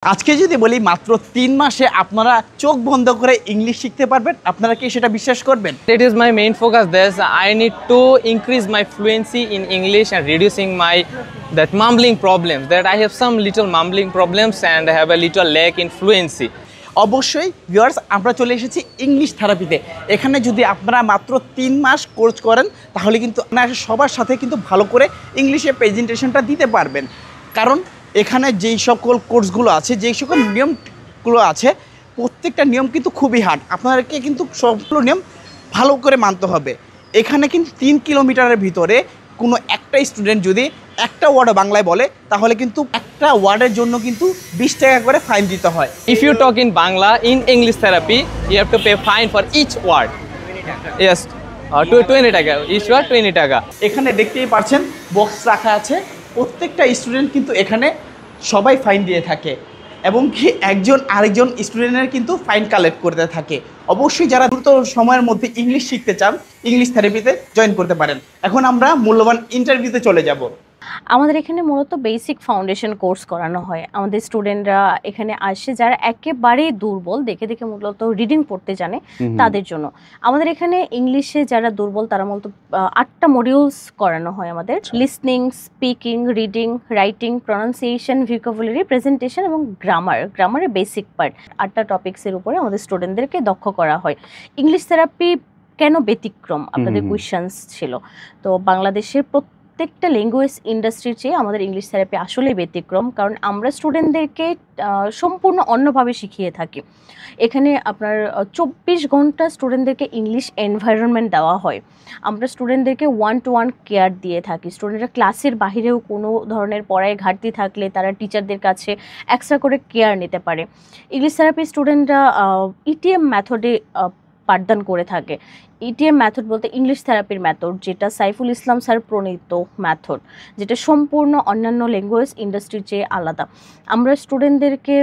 আজকে যদি বলি মাত্র 3 মাসে আপনারা চোখ বন্ধ করে ইংলিশ শিখতে পারবেন, আপনারা কি সেটা বিশ্বাস করবেন? It is my main focus. This I need to increase my fluency in English and reducing my that mumbling problems. That I have some little mumbling problems and I have a little lack in fluency. অবশ্যই viewers, আমরা চলে এসেছি English থেরাপিতে। এখানে যদি আপনারা মাত্র 3 মাস course করেন তাহলে কিন্তু আপনারা সবার সাথে কিন্তু ভালো করে ইংলিশে প্রেজেন্টেশনটা দিতে পারবেন। কারণ এখানে যেই সকল কোর্সগুলো আছে, যেই সকল নিয়মগুলো আছে, প্রত্যেকটা নিয়ম কিন্তু খুবই হার্ড। আপনাদেরকে কিন্তু সবগুলো নিয়ম ভালো করে মানতে হবে। এখানে কিন্তু 3 কিলোমিটারের ভিতরে কোনো একটা স্টুডেন্ট যদি একটা ওয়ার্ড বাংলায় বলে তাহলে কিন্তু একটা ওয়ার্ডের জন্য কিন্তু 20 টাকা করে ফাইন দিতে হয়। If you talk in Bangla in English therapy, you have to pay fine for each word. Yes, 20 টাকা each word 20 টাকা। এখানে দেখতেই পাচ্ছেন বক্স রাখা আছে, প্রত্যেকটা স্টুডেন্ট কিন্তু এখানে সবাই ফাইন দিয়ে থাকে এবং কি একজন আরেকজন স্টুডেন্টের কিন্তু ফাইন কালেক্ট করতে থাকে। অবশ্যই যারা দ্রুত সময়ের মধ্যে ইংলিশ শিখতে চান ইংলিশ থেরাপিতে জয়েন করতে পারেন। এখন আমরা মূল্যবান ইন্টারভিউতে চলে যাব। আমাদের এখানে মূলত বেসিক ফাউন্ডেশন কোর্স করানো হয়। আমাদের স্টুডেন্টরা এখানে আসে যারা একেবারেই দুর্বল, দেখে দেখে মূলত রিডিং পড়তে জানে তাদের জন্য। আমাদের এখানে ইংলিশে যারা দুর্বল তারা মূলত 8টা মডিউলস করানো হয় আমাদের। Listening, speaking, reading, writing, pronunciation, vocabulary, presentation এবং গ্রামারের বেসিক পার্ট 8টা টপিক্সের উপরে আমাদের স্টুডেন্টদেরকে দক্ষ করা হয়। ইংলিশ থেরাপি কেন ব্যতিক্রম আপনাদের কোয়েশ্চেন্স ছিল। তো বাংলাদেশের প্রত্যেকটা ল্যাঙ্গুয়েজ ইন্ডাস্ট্রির চেয়ে আমাদের ইংলিশ থেরাপি আসলেই ব্যতিক্রম, কারণ আমরা স্টুডেন্টদেরকে সম্পূর্ণ অন্যভাবে শিখিয়ে থাকি। এখানে আপনার 24 ঘন্টা স্টুডেন্টদেরকে ইংলিশ এনভায়রনমেন্ট দেওয়া হয়। আমরা স্টুডেন্টদেরকে 1-to-1 কেয়ার দিয়ে থাকি। স্টুডেন্টরা ক্লাসের বাহিরেও কোনো ধরনের পড়ায় ঘাটতি থাকলে তারা টিচারদের কাছে এক্সট্রা করে কেয়ার নিতে পারে। ইংলিশ থেরাপি স্টুডেন্টরা ইটিএম মেথডে পাঠদান করে থাকে। ইটিএম মেথড বলতে ইংলিশ থেরাপির মেথড, যেটা সাইফুল ইসলাম স্যার প্রণীত মেথড, যেটা সম্পূর্ণ অন্যান্য ল্যাঙ্গুয়েজ ইন্ডাস্ট্রির চেয়ে আলাদা। আমরা স্টুডেন্টদেরকে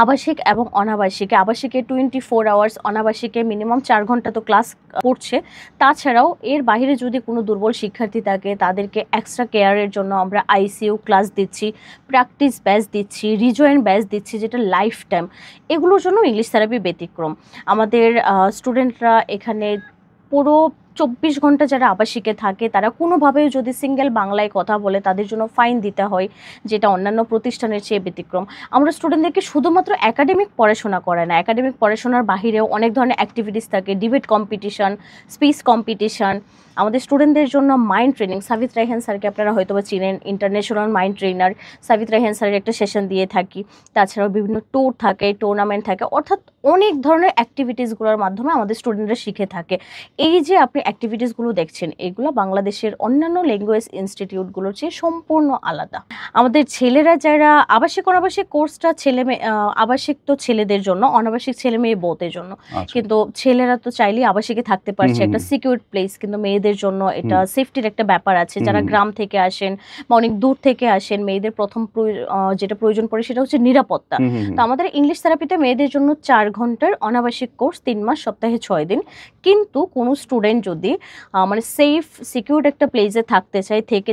আবাসিক এবং অনাবাসিকে, আবাসিকে 24 আওয়ার্স, অনাবাসিকে মিনিমাম 4 ঘন্টা তো ক্লাস করছে। তাছাড়াও এর বাইরে যদি কোনো দুর্বল শিক্ষার্থী থাকে তাদেরকে এক্সট্রা কেয়ারের জন্য আমরা আইসিইউ ক্লাস দিচ্ছি, প্র্যাকটিস ব্যাচ দিচ্ছি, রিজয়েন ব্যাচ দিচ্ছি, যেটা লাইফ টাইম। এগুলোর জন্য ইংলিশ থেরাপি ব্যতিক্রম। আমাদের স্টুডেন্টরা এখানে পুরো 24 ঘন্টা যারা আবাসিকে থাকে তারা কোনোভাবেও যদি সিঙ্গেল বাংলায় কথা বলে তাদের জন্য ফাইন দিতে হয়, যেটা অন্যান্য প্রতিষ্ঠানের চেয়ে ব্যতিক্রম। আমরা স্টুডেন্টদেরকে শুধুমাত্র একাডেমিক পড়াশোনা করাই না, একাডেমিক পড়াশোনার বাহিরেও অনেক ধরনের অ্যাক্টিভিটিস থাকে, ডিবেট কম্পিটিশন, স্পিচ কম্পিটিশন। আমাদের স্টুডেন্টদের জন্য মাইন্ড ট্রেনিং, সাবিত রায়হান স্যারকে আপনারা হয়তো বা চিনেন, ইন্টারন্যাশনাল মাইন্ড ট্রেনার। সাবিত রায়হান স্যারের একটা সেশন দিয়ে থাকি। তাছাড়াও বিভিন্ন ট্যুর থাকে, টুর্নামেন্ট থাকে, অর্থাৎ অনেক ধরনের অ্যাক্টিভিটিসগুলোর মাধ্যমে আমাদের স্টুডেন্টরা শিখে থাকে। এই যে আপনি অ্যাক্টিভিটিসগুলো দেখছেন, এগুলো বাংলাদেশের অন্যান্য ল্যাঙ্গুয়েজ ইনস্টিটিউটগুলোর চেয়ে সম্পূর্ণ আলাদা। আমাদের ছেলেরা যারা আবাসিক অনাবাসিক কোর্সটা আবাসিক তো ছেলেদের জন্য, অনাবাসিক ছেলে মেয়ে বোথের জন্য। কিন্তু ছেলেরা তো চাইলেই আবাসিকে থাকতে পারছে, একটা সিকিউর প্লেস। কিন্তু মেয়েদের জন্য এটা সেফটির একটা ব্যাপার আছে। যারা গ্রাম থেকে আসেন বা অনেক দূর থেকে আসেন, মেয়েদের প্রথম যেটা প্রয়োজন পড়ে সেটা হচ্ছে নিরাপত্তা। তো আমাদের ইংলিশ থেরাপিতে মেয়েদের জন্য 4 ঘন্টার অনাবাসিক কোর্স, 3 মাস, সপ্তাহে 6 দিন। কিন্তু কোনো স্টুডেন্ট যদি মানে সেফ সিকিউর একটা প্লেসে থাকতে চায়, থেকে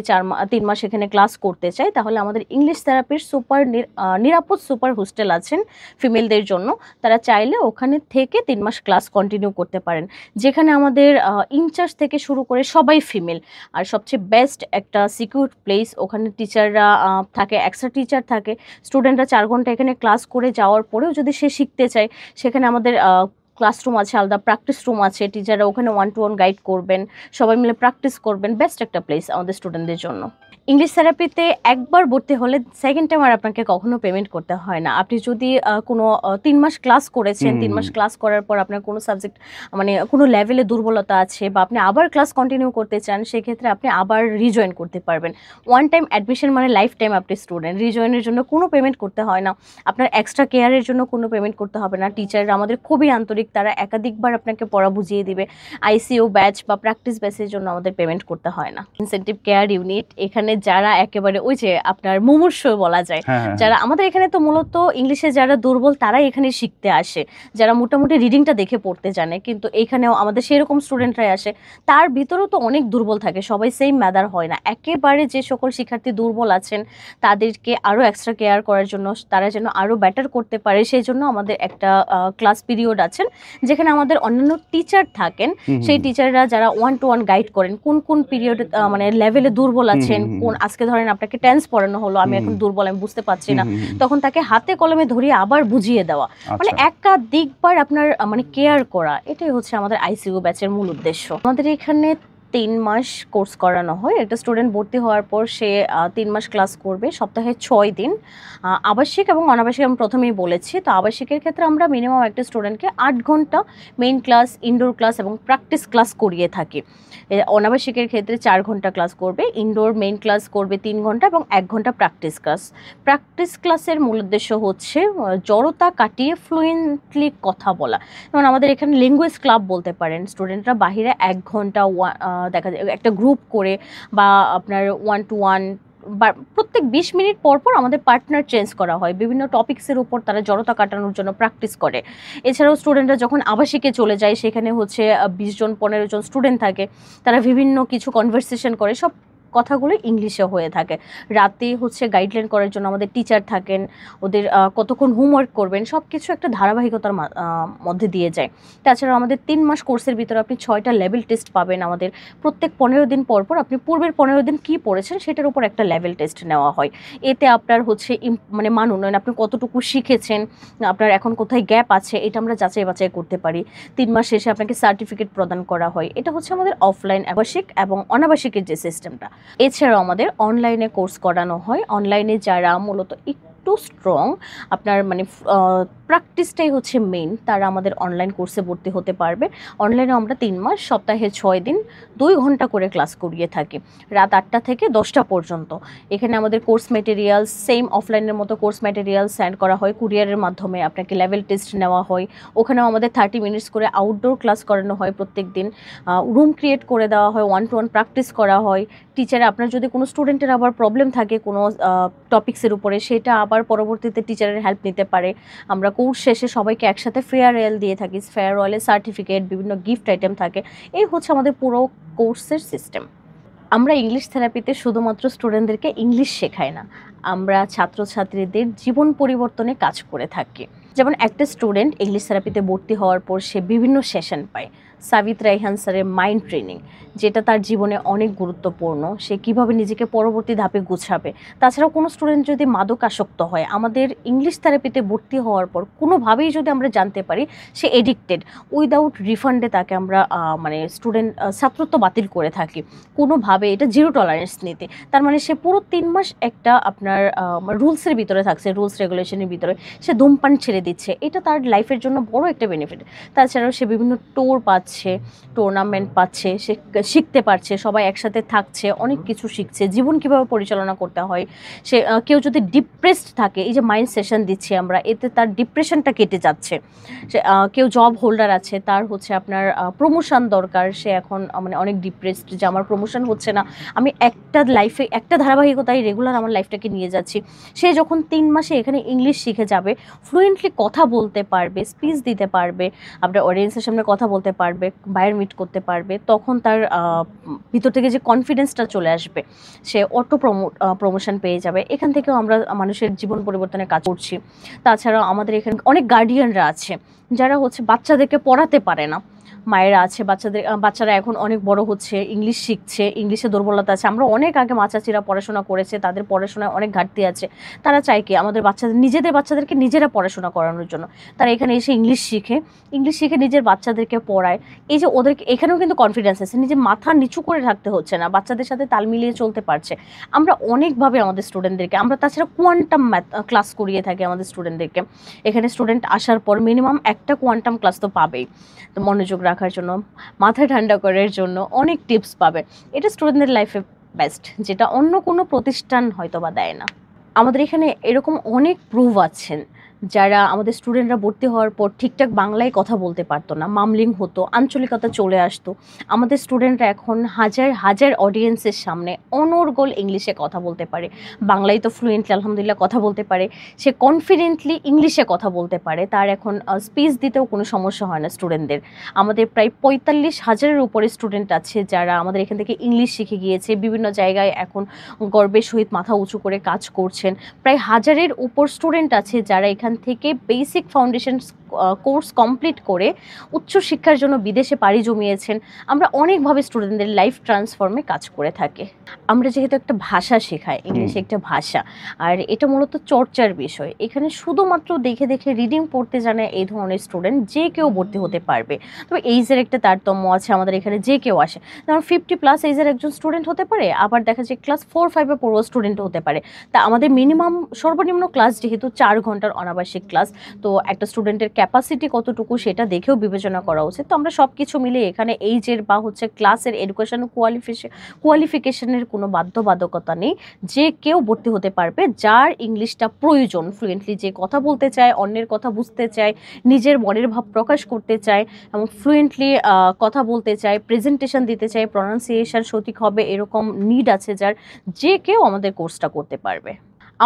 3 মাস এখানে ক্লাস করতে চায়, তাহলে আমাদের ইংলিশ থেরাপির নিরাপদ সুপার হোস্টেল আছেন ফিমেলদের জন্য। তারা চাইলে ওখানে থেকে 3 মাস ক্লাস কন্টিনিউ করতে পারেন, যেখানে আমাদের ইনচার্জ থেকে শুরু করে সবাই ফিমেল। আর সবচেয়ে বেস্ট একটা সিকিউর প্লেস, ওখানে টিচাররা থাকে, এক্সট্রা টিচার থাকে। স্টুডেন্টরা 4 ঘন্টা এখানে ক্লাস করে যাওয়ার পরেও যদি সে শিখতে চায়, সেখানে আমাদের ক্লাসরুম আছে, আলাদা প্র্যাকটিস রুম আছে। টিচাররা ওখানে 1-to-1 গাইড করবেন, সবাই মিলে প্র্যাকটিস করবেন। বেস্ট একটা প্লেস আমাদের স্টুডেন্টদের জন্য। ইংলিশ থেরাপিতে একবার ভর্তি হলে সেকেন্ড টাইম আর আপনাকে কখনো পেমেন্ট করতে হয় না। আপনি যদি কোনো 3 মাস ক্লাস করেছেন, 3 মাস ক্লাস করার পর আপনার কোনো সাবজেক্ট মানে কোনো লেভেলে দুর্বলতা আছে বা আপনি আবার ক্লাস কন্টিনিউ করতে চান, সেক্ষেত্রে আপনি আবার রিজয়েন করতে পারবেন। ওয়ান টাইম অ্যাডমিশন মানে লাইফ টাইম আপনি স্টুডেন্ট। রিজয়েনের জন্য কোনো পেমেন্ট করতে হয় না, আপনার এক্সট্রা কেয়ারের জন্য কোনো পেমেন্ট করতে হবে না। টিচাররা আমাদের খুবই আন্তরিক, তারা একাধিকবার আপনাকে পড়া বুঝিয়ে দিবে। আইসিইউ ব্যাচ বা প্র্যাকটিস ব্যাচের জন্য আমাদের পেমেন্ট করতে হয় না। ইনসেনটিভ কেয়ার ইউনিট, এখানে যারা একেবারে ওই যে আপনার মুমূর্ষু বলা যায়, যারা আমাদের এখানে তো মূলত ইংলিশে যারা দুর্বল তারাই এখানে শিখতে আসে, যারা মোটামুটি রিডিংটা দেখে পড়তে জানে, কিন্তু এইখানেও আমাদের সেরকম স্টুডেন্টরাই আসে। তার ভিতরেও তো অনেক দুর্বল থাকে, সবাই সেম ম্যাদার হয় না। একেবারে যে সকল শিক্ষার্থী দুর্বল আছেন তাদেরকে আরও এক্সট্রা কেয়ার করার জন্য, তারা যেন আরও বেটার করতে পারে, সেই জন্য আমাদের একটা ক্লাস পিরিয়ড আছেন যেখানে আমাদের অন্যান্য টিচার থাকেন। সেই টিচাররা যারা 1-to-1 গাইড করেন, কোন কোন পিরিয়ড মানে লেভেলে দুর্বল আছেন, কোন আজকে ধরেন আপনাকে টেন্স পড়ানো হলো, আমি এখন দুর্বল, আমি বুঝতে পারছি না, তখন তাকে হাতে কলমে ধরিয়ে আবার বুঝিয়ে দেওয়া, মানে একাধিকবার আপনার মানে কেয়ার করা, এটাই হচ্ছে আমাদের আইসিইউ ব্যাচের মূল উদ্দেশ্য। আমাদের এখানে 3 মাস কোর্স করানো হয়। একটা স্টুডেন্ট ভর্তি হওয়ার পর সে 3 মাস ক্লাস করবে, সপ্তাহে 6 দিন। আবাসিক এবং অনাবাসিক আমি প্রথমেই বলেছি। তো আবাসিকের ক্ষেত্রে আমরা মিনিমাম একটা স্টুডেন্টকে 8 ঘন্টা মেইন ক্লাস, ইনডোর ক্লাস এবং প্র্যাকটিস ক্লাস করিয়ে থাকি। অনাবাসিকের ক্ষেত্রে 4 ঘন্টা ক্লাস করবে, ইনডোর মেইন ক্লাস করবে 3 ঘন্টা এবং 1 ঘন্টা প্র্যাকটিস ক্লাস। প্র্যাকটিস ক্লাসের মূল উদ্দেশ্য হচ্ছে জড়তা কাটিয়ে ফ্লুয়েন্টলি কথা বলা। যেমন আমাদের এখানে ল্যাঙ্গুয়েজ ক্লাব বলতে পারেন, স্টুডেন্টরা বাহিরে 1 ঘন্টা দেখা যায় একটা গ্রুপ করে বা আপনার 1-to-1 বা প্রত্যেক 20 মিনিট পর পর আমাদের পার্টনার চেঞ্জ করা হয়, বিভিন্ন টপিক্সের উপর তারা জড়তা কাটানোর জন্য প্র্যাকটিস করে। এছাড়াও স্টুডেন্টরা যখন আবাসিকে চলে যায় সেখানে হচ্ছে 20 জন 15 জন স্টুডেন্ট থাকে, তারা বিভিন্ন কিছু কনভারসেশন করে, সব কথাগুলো ইংলিশে হয়ে থাকে। রাতে হচ্ছে গাইডলাইন করার জন্য আমাদের টিচার থাকেন, ওদের কতক্ষণ হোমওয়ার্ক করবেন সব কিছু একটা ধারাবাহিকতার মধ্যে দিয়ে যায়। তাছাড়া আমাদের 3 মাস কোর্সের ভিতরে আপনি 6টা লেভেল টেস্ট পাবেন। আমাদের প্রত্যেক 15 দিন পর পর আপনি পূর্বের 15 দিন কী পড়েছেন সেটার উপর একটা লেভেল টেস্ট নেওয়া হয়। এতে আপনার হচ্ছে মানে মান উন্নয়ন, আপনি কতটুকু শিখেছেন, আপনার এখন কোথায় গ্যাপ আছে, এটা আমরা যাচাই বাছাই করতে পারি। 3 মাস শেষে আপনাকে সার্টিফিকেট প্রদান করা হয়। এটা হচ্ছে আমাদের অফলাইন আবাসিক এবং অনাবাসিকের যে সিস্টেমটা। এছাড়াও আমাদের অনলাইনে কোর্স করানো হয়। অনলাইনে যারা মূলত একটু স্ট্রং, আপনার মানে প্র্যাকটিসটাই হচ্ছে মেইন, তারা আমাদের অনলাইন কোর্সে ভর্তি হতে পারবে। অনলাইনে আমরা 3 মাস সপ্তাহে 6 দিন 2 ঘন্টা করে ক্লাস করিয়ে থাকি, রাত 8টা থেকে 10টা পর্যন্ত। এখানে আমাদের কোর্স ম্যাটেরিয়ালস সেম অফলাইনের মতো কোর্স ম্যাটেরিয়ালস সেন্ড করা হয় কুরিয়ারের মাধ্যমে, আপনাকে লেভেল টেস্ট নেওয়া হয়। ওখানেও আমাদের 30 মিনিটস করে আউটডোর ক্লাস করানো হয় প্রত্যেক দিন। রুম ক্রিয়েট করে দেওয়া হয়, 1-to-1 প্র্যাকটিস করা হয়। টিচার আপনার যদি কোনো স্টুডেন্টের আবার প্রবলেম থাকে কোনো টপিক্সের উপরে, সেটা আবার পরবর্তীতে টিচারের হেল্প নিতে পারে। আমরা কোর্স শেষে সবাইকে একসাথে ফেয়ারওয়েল দিয়ে থাকি, ফেয়ারওয়েলের সার্টিফিকেট, বিভিন্ন গিফট আইটেম থাকে। এই হচ্ছে আমাদের পুরো কোর্সের সিস্টেম। আমরা ইংলিশ থেরাপিতে শুধুমাত্র স্টুডেন্টদেরকে ইংলিশ শেখাই না, আমরা ছাত্রছাত্রীদের জীবন পরিবর্তনে কাজ করে থাকি। যেমন একটা স্টুডেন্ট ইংলিশ থেরাপিতে ভর্তি হওয়ার পর সে বিভিন্ন সেশন পায়। সাবিত রাইহান স্যারের মাইন্ড ট্রেনিং, যেটা তার জীবনে অনেক গুরুত্বপূর্ণ, সে কিভাবে নিজেকে পরবর্তী ধাপে গুছাবে। তাছাড়াও কোনো স্টুডেন্ট যদি মাদকাসক্ত হয়, আমাদের ইংলিশ থেরাপিতে ভর্তি হওয়ার পর কোনোভাবেই যদি আমরা জানতে পারি সে এডিক্টেড, উইদাউট রিফান্ডে তাকে আমরা মানে ছাত্রত্ব বাতিল করে থাকি কোনোভাবে। এটা 0 টলারেন্স নীতি। তার মানে সে পুরো 3 মাস একটা আপনার রুলসের ভিতরে থাকছে, রুলস রেগুলেশনের ভিতরে সে ধূমপান ছেড়ে দিচ্ছে, এটা তার লাইফের জন্য বড় একটা বেনিফিট। তাছাড়াও সে বিভিন্ন টোর পাচ্ছে, টুর্নামেন্ট পাচ্ছে, সে শিখতে পারছে, সবাই একসাথে থাকছে, অনেক কিছু শিখছে, জীবন কিভাবে পরিচালনা করতে হয়। সে কেউ যদি ডিপ্রেসড থাকে, এই যে মাইন্ড সেশন দিচ্ছি আমরা, এতে তার ডিপ্রেশনটা কেটে যাচ্ছে। সে কেউ জব হোল্ডার আছে, তার হচ্ছে আপনার প্রমোশন দরকার, সে এখন মানে অনেক ডিপ্রেসড যে আমার প্রমোশন হচ্ছে না, আমি একটা লাইফে একটা ধারাবাহিকতায় রেগুলার আমার লাইফটাকে নিয়ে যাচ্ছি। সে যখন 3 মাসে এখানে ইংলিশ শিখে যাবে, ফ্লুয়েন্টলি কথা বলতে পারবে, স্পিচ দিতে পারবে, আপনার অডিয়েন্সের সামনে কথা বলতে পারবে, বায়ার মিট করতে পারবে, তখন তার ভিতর থেকে যে কনফিডেন্সটা চলে আসবে, সে অটো প্রমোশন পেয়ে যাবে। এখান থেকেও আমরা মানুষের জীবন পরিবর্তনে কাজ করছি। তাছাড়াও আমাদের এখানে অনেক গার্ডিয়ানরা আছে যারা হচ্ছে বাচ্চাদেরকে পড়াতে পারে না, মায়েরা আছে, বাচ্চারা এখন অনেক বড় হচ্ছে, ইংলিশ শিখছে, ইংলিশে দুর্বলতা আছে। আমরা অনেক আগে মা চাচিরা পড়াশোনা করেছে, তাদের পড়াশোনায় অনেক ঘাটতি আছে, তারা চায় কি আমাদের নিজেদের বাচ্চাদেরকে নিজেরা পড়াশোনা করানোর জন্য। তারা এখানে এসে ইংলিশ শিখে নিজের বাচ্চাদেরকে পড়ায়। এই যে ওদেরকে এখানেও কিন্তু কনফিডেন্স আছে, নিজে মাথা নিচু করে রাখতে হচ্ছে না, বাচ্চাদের সাথে তাল মিলিয়ে চলতে পারছে। আমরা অনেকভাবে আমাদের স্টুডেন্টদেরকে, আমরা তাছাড়া কোয়ান্টাম ম্যাথ ক্লাস করিয়ে থাকি আমাদের স্টুডেন্টদেরকে। এখানে স্টুডেন্ট আসার পর মিনিমাম একটা কোয়ান্টাম ক্লাস তো পাবেই, তো মনোযোগ রাখার জন্য, মাথা ঠান্ডা করার জন্য অনেক টিপস পাবে। এটা স্টুডেন্টদের লাইফে বেস্ট, যেটা অন্য কোনো প্রতিষ্ঠান হয়তো বা দেয় না। আমাদের এখানে এরকম অনেক প্রুফ আছেন যারা আমাদের স্টুডেন্টরা ভর্তি হওয়ার পর ঠিকঠাক বাংলায় কথা বলতে পারতো না, মামলিং হতো, আঞ্চলিকতা চলে আসতো, আমাদের স্টুডেন্টরা এখন হাজার হাজার অডিয়েন্সের সামনে অনর্গল ইংলিশে কথা বলতে পারে। বাংলায় তো ফ্লুয়েন্টলি আলহামদুলিল্লাহ কথা বলতে পারে, সে কনফিডেন্টলি ইংলিশে কথা বলতে পারে, তার এখন স্পিচ দিতেও কোনো সমস্যা হয় না স্টুডেন্টদের। আমাদের প্রায় 45,000-এর উপরে স্টুডেন্ট আছে যারা আমাদের এখান থেকে ইংলিশ শিখে গিয়েছে, বিভিন্ন জায়গায় এখন গর্বের সহিত মাথা উঁচু করে কাজ করছেন। প্রায় 1000-এর উপর স্টুডেন্ট আছে যারা এখান থেকে বেসিক ফাউন্ডেশন কোর্স কমপ্লিট করে উচ্চশিক্ষার জন্য বিদেশে পাড়ি জমিয়েছেন। আমরা অনেকভাবে স্টুডেন্টদের লাইফ ট্রান্সফর্মে কাজ করে থাকি। আমরা যেহেতু একটা ভাষা শেখাই, ইংলিশ একটা ভাষা, আর এটা মূলত চর্চার বিষয়। এখানে শুধুমাত্র দেখে দেখে রিডিং পড়তে জানে এই ধরনের স্টুডেন্ট যে কেউ ভর্তি হতে পারবে। তবে এইজের একটা তারতম্য আছে, আমাদের এখানে যে কেউ আসে, যেমন 50+ এইজের একজন স্টুডেন্ট হতে পারে, আবার দেখা যায় ক্লাস 4-5-এ পড়ুয়া স্টুডেন্ট হতে পারে। তা আমাদের সর্বনিম্ন ক্লাস যেহেতু 4 ঘন্টার অনাবাসিক ক্লাস, তো একটা স্টুডেন্টের ক্যাপাসিটি কতটুকু সেটা দেখেও বিবেচনা করা উচিত। তো আমরা সব কিছু মিলে এখানে এইজের বা ক্লাসের এডুকেশন কোয়ালিফিকেশনের কোনো বাধ্যবাধকতা নেই, যে কেউ ভর্তি হতে পারবে যার ইংলিশটা প্রয়োজন, ফ্লুয়েন্টলি যে কথা বলতে চায়, অন্যের কথা বুঝতে চায়, নিজের মনের ভাব প্রকাশ করতে চায় এবং ফ্লুয়েন্টলি কথা বলতে চায়, প্রেজেন্টেশন দিতে চায়, প্রনাউন্সিয়েশন সঠিক হবে এরকম নিড আছে যার, যে কেউ আমাদের কোর্সটা করতে পারবে।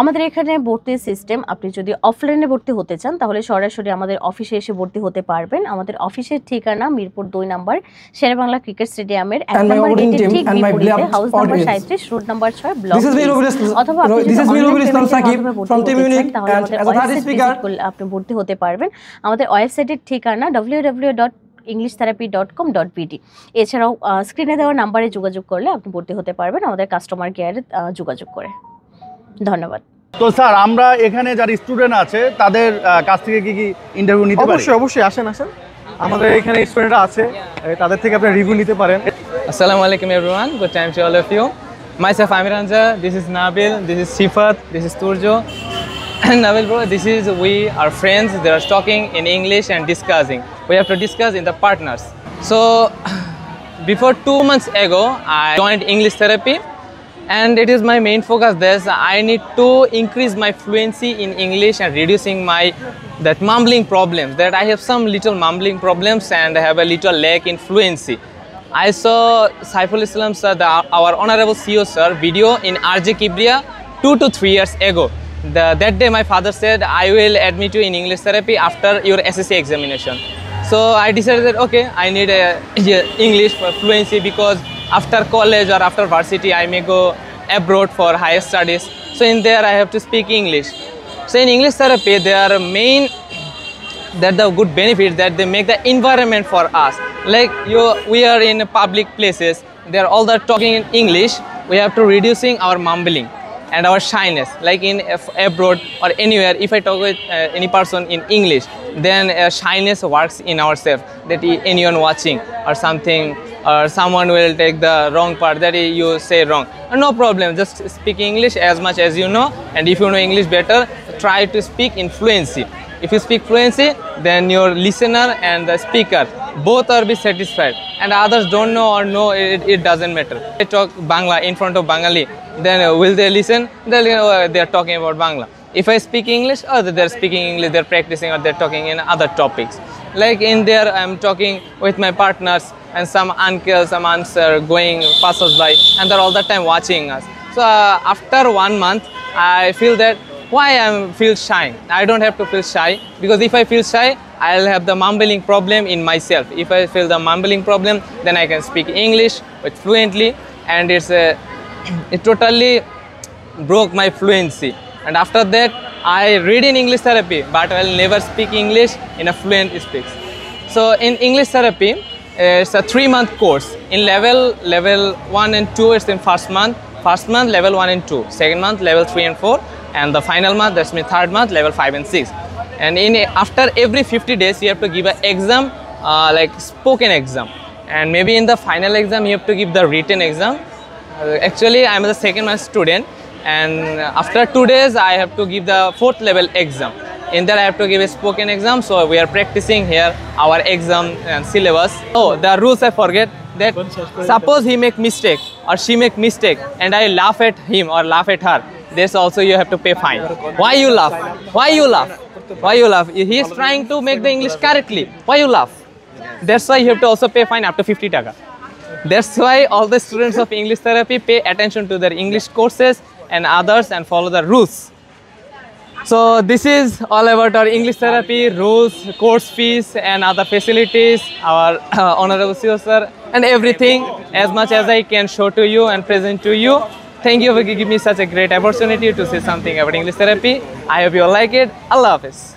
আমাদের এখানে ভর্তির সিস্টেম, আপনি যদি অফলাইনে ভর্তি হতে চান তাহলে সরাসরি আমাদের অফিসে এসে ভর্তি হতে পারবেন। আমাদের অফিসের ঠিকানা মিরপুর 2 নম্বর শেরেবাংলা ক্রিকেট স্টেডিয়ামের 1 নম্বর গেটের ঠিক বিপরীতে, house number 37, road number 6, block. অথবা আপনি ভর্তি হতে পারবেন আমাদের ওয়েবসাইটের ঠিকানা www.englishtherapy.com.bd। এছাড়াও স্ক্রিনে দেওয়া নাম্বারে যোগাযোগ করলে আপনি ভর্তি হতে পারবেন আমাদের কাস্টমার কেয়ারে যোগাযোগ করে। ধন্যবাদ। তো স্যার, আমরা এখানে যারা স্টুডেন্ট আছে তাদের কাছ থেকে কি ইন্টারভিউ নিতে পারি? অবশ্যই আসেন। আমাদের এখানে স্টুডেন্টরা আছে, তাদের থেকে আপনি রিভিউ নিতে পারেন। Assalamu alaikum everyone, good time to all of you. Myself Amir Anja, this is Nabil, this is Sifat, this is Turjo. And Nabil bro, this is we are friends, they are talking in English and discussing. We have to discuss in the partners. So before 2 months ago, I joined English therapy. And it is my main focus this I need to increase my fluency in English and reducing my that mumbling problems, that I have some little mumbling problems and I have a little lack in fluency. I saw Saiful Islam sir, our honorable CEO sir video in RJ Kibriya 2 to 3 years ago. That day my father said I will admit you in English therapy after your SSC examination. So I decided that okay, I need a English for fluency, because after college or after varsity I may go abroad for higher studies, so in there I have to speak English. So in English therapy there are the good benefit that they make the environment for us, like we are in public places, they are all that talking in English, we have to reducing our mumbling and our shyness. Like in abroad or anywhere, if I talk with any person in English, then shyness works in ourselves, that anyone watching or something, or someone will take the wrong part that you say wrong. No problem, just speak English as much as you know, and if you know English better, try to speak in fluency. If you speak fluency, then your listener and the speaker both are be satisfied, and others don't know or know, it doesn't matter. I talk Bangla in front of Bengali, then will they listen? They are talking about Bangla. If I speak English, they're speaking English, they're practicing, or they're talking in other topics. Like in there, I'm talking with my partners, and some uncles, some aunts are going passers by, and they're all the time watching us. So after 1 month, I feel that why I feel shy. I don't have to feel shy, because if I feel shy, I'll have the mumbling problem in myself. If I feel the mumbling problem, then I can speak English with fluently, and it totally broke my fluency. And after that, I read in English therapy, but I'll never speak English in a fluent speech. So in English therapy, it's a 3-month course. In level 1 and 2, it's in first month level 1 and 2, second month level 3 and 4, and the final month, that's mean third month, level 5 and 6. And after every 50 days, you have to give an exam, like spoken exam, and maybe in the final exam, you have to give the written exam. Actually, I'm the second month student, and after 2 days, I have to give the 4th level exam. In that, I have to give a spoken exam, so we are practicing here our exam and syllabus. Oh, the rules I forget, that suppose he make mistake or she make mistake, and I laugh at him or laugh at her, this also you have to pay fine. Why you laugh? Why you laugh? He is trying to make the English correctly. Why you laugh? That's why you have to also pay fine up to 50 taka. That's why all the students of English therapy pay attention to their English courses and others and follow the rules. So this is all about our English therapy, rules, course fees and other facilities, our honorable CEO sir, and everything as much as I can show to you and present to you. Thank you for giving me such a great opportunity to say something about English therapy. I hope you all like it. Allah Hafiz.